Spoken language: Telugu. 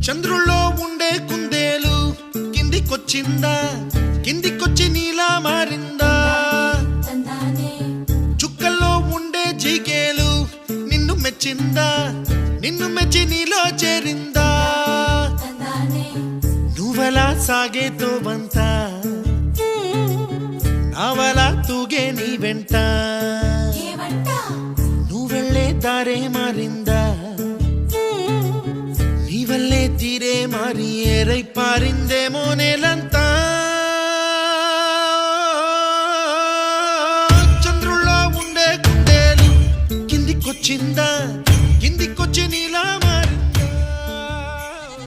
చంద్రుల్లో ఉండే కుందేలు కిందికొచ్చిందా, కిందికొచ్చి నీలా మారిందా? చుక్కల్లో ఉండే జీకేలు నిన్ను మెచ్చిందా, నిన్ను మెచ్చి నీలో చేరిందా? నువ్వలా సాగేతో వంత, నావలా తూగే నీ వెంట. నువ్వెళ్ళే దారే మారిందా, నీ వల్లే తీరే మారి ఏరై పారిందేమో నేలంతా.